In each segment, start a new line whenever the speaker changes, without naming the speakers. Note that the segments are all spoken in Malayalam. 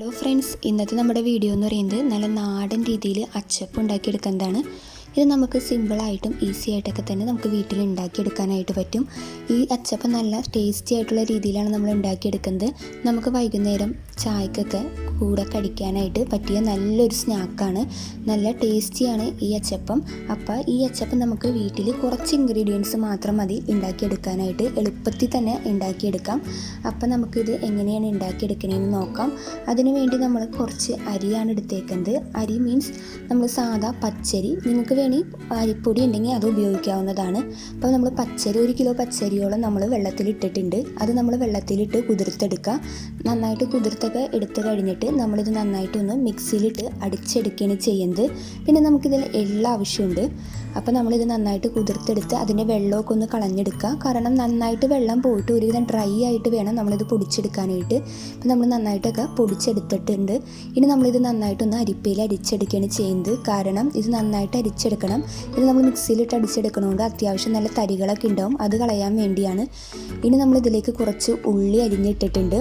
ഹലോ ഫ്രണ്ട്സ്, ഇന്നത്തെ നമ്മുടെ വീഡിയോ എന്ന് പറയുന്നത് നല്ല നാടൻ രീതിയിൽ അച്ചപ്പം ഉണ്ടാക്കിയെടുക്കുന്നതാണ്. ഇത് നമുക്ക് സിമ്പിളായിട്ടും ഈസി ആയിട്ടൊക്കെ തന്നെ നമുക്ക് വീട്ടിൽ ഉണ്ടാക്കിയെടുക്കാനായിട്ട് പറ്റും. ഈ അച്ചപ്പം നല്ല ടേസ്റ്റി ആയിട്ടുള്ള രീതിയിലാണ് നമ്മൾ ഉണ്ടാക്കിയെടുക്കുന്നത്. നമുക്ക് വൈകുന്നേരം ചായക്കൊക്കെ കൂടെ കഴിക്കാനായിട്ട് പറ്റിയ നല്ലൊരു സ്നാക്കാണ്. നല്ല ടേസ്റ്റിയാണ് ഈ അച്ചപ്പം. അപ്പോൾ ഈ അച്ചപ്പം നമുക്ക് വീട്ടിൽ കുറച്ച് ഇൻഗ്രീഡിയൻസ് മാത്രം മതി ഉണ്ടാക്കിയെടുക്കാനായിട്ട്. എളുപ്പത്തിൽ തന്നെ ഉണ്ടാക്കിയെടുക്കാം. അപ്പോൾ നമുക്കിത് എങ്ങനെയാണ് ഉണ്ടാക്കിയെടുക്കണമെന്ന് നോക്കാം. അതിനുവേണ്ടി നമ്മൾ കുറച്ച് അരിയാണ് എടുത്തേക്കുന്നത്. അരി മീൻസ് നമ്മൾ സാധാ പച്ചരി. നിങ്ങൾക്ക് വേണമെങ്കിൽ അരിപ്പൊടി ഉണ്ടെങ്കിൽ അത് ഉപയോഗിക്കാവുന്നതാണ്. അപ്പോൾ നമ്മൾ പച്ചരി 1 കിലോ പച്ചരിയോളം നമ്മൾ വെള്ളത്തിലിട്ടിട്ടുണ്ട്. അത് നമ്മൾ വെള്ളത്തിലിട്ട് കുതിർത്തെടുക്കുക. നന്നായിട്ട് കുതിർത്തൊക്കെ എടുത്ത് കഴിഞ്ഞിട്ട് നമ്മളിത് നന്നായിട്ടൊന്ന് മിക്സിയിലിട്ട് അടിച്ചെടുക്കുകയാണ് ചെയ്യുന്നത്. പിന്നെ നമുക്കിതിൽ എള്ള ആവശ്യമുണ്ട്. അപ്പോൾ നമ്മളിത് നന്നായിട്ട് കുതിർത്തെടുത്ത് അതിൻ്റെ വെള്ളമൊക്കെ ഒന്ന് കളഞ്ഞെടുക്കുക. കാരണം നന്നായിട്ട് വെള്ളം പോയിട്ട് ഒരുവിധം ഡ്രൈ ആയിട്ട് വേണം നമ്മളിത് പൊടിച്ചെടുക്കാനായിട്ട്. ഇപ്പം നമ്മൾ നന്നായിട്ടൊക്കെ പൊടിച്ചെടുത്തിട്ടുണ്ട്. ഇനി നമ്മളിത് നന്നായിട്ടൊന്ന് അരിപ്പയിൽ അരിച്ചെടുക്കുകയാണ് ചെയ്യുന്നത്. കാരണം ഇത് നന്നായിട്ട് അരിച്ചെടുക്കണം. ഇത് നമ്മൾ മിക്സിയിലിട്ട് അടിച്ചെടുക്കണതുകൊണ്ട് അത്യാവശ്യം നല്ല തരികളൊക്കെ ഉണ്ടാവും. അത് കളയാൻ വേണ്ടിയാണ്. ഇനി നമ്മളിതിലേക്ക് കുറച്ച് ഉള്ളി അരിഞ്ഞിട്ടിട്ടുണ്ട്.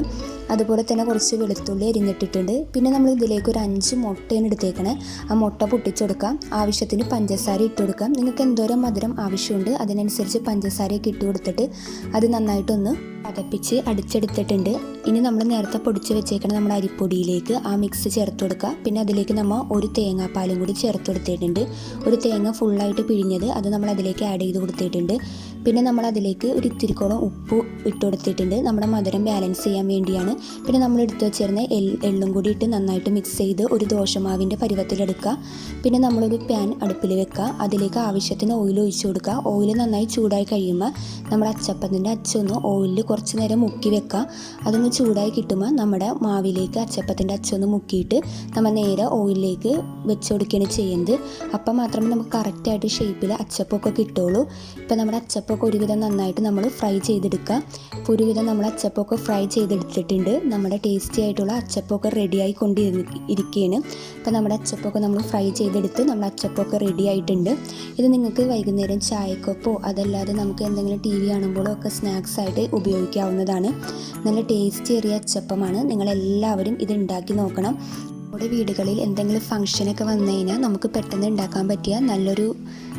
അതുപോലെ തന്നെ കുറച്ച് വെളുത്തുള്ളി അരിഞ്ഞിട്ടിട്ടുണ്ട്. പിന്നെ നമ്മൾ ഇതിലേക്ക് ഒരു 5 മുട്ടയാണ് എടുത്തേക്കണേ. ആ മുട്ട പൊട്ടിച്ചെടുക്കാം. ആവശ്യത്തിന് പഞ്ചസാര ഇട്ട് കൊടുക്കാം. നിങ്ങൾക്ക് എന്തോരം മധുരം ആവശ്യമുണ്ട് അതിനനുസരിച്ച് പഞ്ചസാരയൊക്കെ ഇട്ട് കൊടുത്തിട്ട് അത് നന്നായിട്ടൊന്ന് പതപ്പിച്ച് അടിച്ചെടുത്തിട്ടുണ്ട്. ഇനി നമ്മൾ നേരത്തെ പൊടിച്ച് വെച്ചേക്കണം നമ്മുടെ അരിപ്പൊടിയിലേക്ക് ആ മിക്സ് ചേർത്ത് കൊടുക്കുക. പിന്നെ അതിലേക്ക് നമ്മൾ ഒരു തേങ്ങാപ്പാലും കൂടി ചേർത്ത് കൊടുത്തിട്ടുണ്ട്. ഒരു തേങ്ങ ഫുള്ളായിട്ട് പിഴിഞ്ഞത് അത് നമ്മൾ അതിലേക്ക് ആഡ് ചെയ്ത് കൊടുത്തിട്ടുണ്ട്. പിന്നെ നമ്മൾ അതിലേക്ക് ഒരു ഇത്തിരിക്കോളം ഉപ്പ് ഇട്ട് കൊടുത്തിട്ടുണ്ട്. നമ്മുടെ മധുരം ബാലൻസ് ചെയ്യാൻ വേണ്ടിയാണ്. പിന്നെ നമ്മൾ എടുത്ത് വെച്ചിരുന്ന എള്ളും കൂടി ഇട്ട് നന്നായിട്ട് മിക്സ് ചെയ്ത് ഒരു ദോശമാവിൻ്റെ പരുവത്തിലെടുക്കുക. പിന്നെ നമ്മളൊരു പാൻ അടുപ്പിൽ വെക്കുക. അതിലേക്ക് ആവശ്യത്തിന് ഓയിൽ ഒഴിച്ച് കൊടുക്കുക. ഓയിൽ നന്നായി ചൂടായി കഴിയുമ്പോൾ നമ്മുടെ അച്ചപ്പത്തിൻ്റെ അച്ചൊന്ന് ഓയിലിൽ കുറച്ച് നേരം മുക്കി വെക്കുക. അതൊന്ന് ചൂടായി കിട്ടുമ്പോൾ നമ്മുടെ മാവിലേക്ക് അച്ചപ്പത്തിൻ്റെ അച്ചൊന്ന് മുക്കിയിട്ട് നമ്മൾ നേരെ ഓയിലിലേക്ക് വെച്ച് കൊടുക്കുകയാണ് ചെയ്യുന്നത്. അപ്പം മാത്രമേ നമുക്ക് കറക്റ്റായിട്ട് ഷേപ്പിൽ അച്ചപ്പമൊക്കെ കിട്ടുള്ളൂ. ഇപ്പം നമ്മുടെ അച്ചപ്പമൊക്കെ ഒരുവിധം നന്നായിട്ട് നമ്മൾ ഫ്രൈ ചെയ്തെടുക്കുക. ഇപ്പോൾ ഒരുവിധം നമ്മൾ അച്ചപ്പമൊക്കെ ഫ്രൈ ചെയ്തെടുത്തിട്ടുണ്ട്. നമ്മുടെ ടേസ്റ്റി ആയിട്ടുള്ള അച്ചപ്പമൊക്കെ റെഡിയായി കൊണ്ടിരിക്കുകയാണ്. ഇപ്പം നമ്മുടെ അച്ചപ്പമൊക്കെ നമ്മൾ ഫ്രൈ ചെയ്തെടുത്ത് നമ്മുടെ അച്ചപ്പമൊക്കെ റെഡി ആയിട്ടുണ്ട്. ഇത് നിങ്ങൾക്ക് വൈകുന്നേരം ചായക്കൊപ്പോ അതല്ലാതെ നമുക്ക് എന്തെങ്കിലും TV കാണുമ്പോഴോ ഒക്കെ സ്നാക്സ് ആയിട്ട് ഉപയോഗിക്കാവുന്നതാണ്. നല്ല ടേസ്റ്റി ഏറിയ അച്ചപ്പമാണ്. നിങ്ങളെല്ലാവരും ഇത് ഉണ്ടാക്കി നോക്കണം. നമ്മുടെ വീടുകളിൽ എന്തെങ്കിലും ഫംഗ്ഷനൊക്കെ വന്നു കഴിഞ്ഞാൽ നമുക്ക് പെട്ടെന്ന് ഉണ്ടാക്കാൻ പറ്റിയ നല്ലൊരു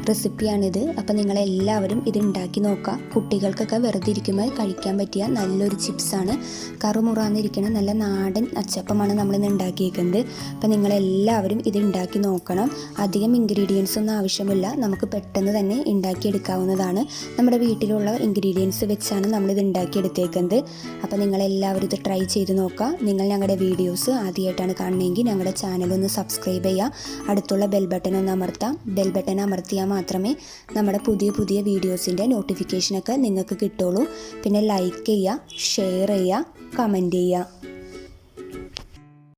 റെസിപ്പിയാണിത്. അപ്പോൾ നിങ്ങളെല്ലാവരും ഇത് ഉണ്ടാക്കി നോക്കുക. കുട്ടികൾക്കൊക്കെ വെറുതെ ഇരിക്കുമ്പോൾ കഴിക്കാൻ പറ്റിയ നല്ലൊരു ചിപ്സാണ്. കറുമുറാന്നിരിക്കുന്ന നല്ല നാടൻ അച്ചപ്പമാണ് നമ്മളിന്ന് ഉണ്ടാക്കിയേക്കുന്നത്. അപ്പോൾ നിങ്ങളെല്ലാവരും ഇത് ഉണ്ടാക്കി നോക്കണം. അധികം ഇൻഗ്രീഡിയൻസ് ഒന്നും ആവശ്യമില്ല. നമുക്ക് പെട്ടെന്ന് തന്നെ ഉണ്ടാക്കിയെടുക്കാവുന്നതാണ്. നമ്മുടെ വീട്ടിലുള്ള ഇൻഗ്രീഡിയൻസ് വെച്ചാണ് നമ്മളിത് ഉണ്ടാക്കിയെടുത്തേക്കുന്നത്. അപ്പോൾ നിങ്ങളെല്ലാവരും ഇത് ട്രൈ ചെയ്ത് നോക്കുക. നിങ്ങൾ ഞങ്ങളുടെ വീഡിയോസ് ആദ്യമായിട്ടാണ് കാണുന്നതെങ്കിൽ ഞങ്ങളുടെ ചാനലൊന്ന് സബ്സ്ക്രൈബ് ചെയ്യുക. അടുത്തുള്ള ബെൽ ബട്ടൺ ഒന്ന് അമർത്താം. ബെൽ ബട്ടൺ അമർത്തിയാൽ മാത്രമേ നമ്മുടെ പുതിയ വീഡിയോസിൻ്റെ നോട്ടിഫിക്കേഷനൊക്കെ നിങ്ങൾക്ക് കിട്ടുള്ളൂ. പിന്നെ ലൈക്ക് ചെയ്യുക, ഷെയർ ചെയ്യുക, കമൻറ്റ് ചെയ്യുക.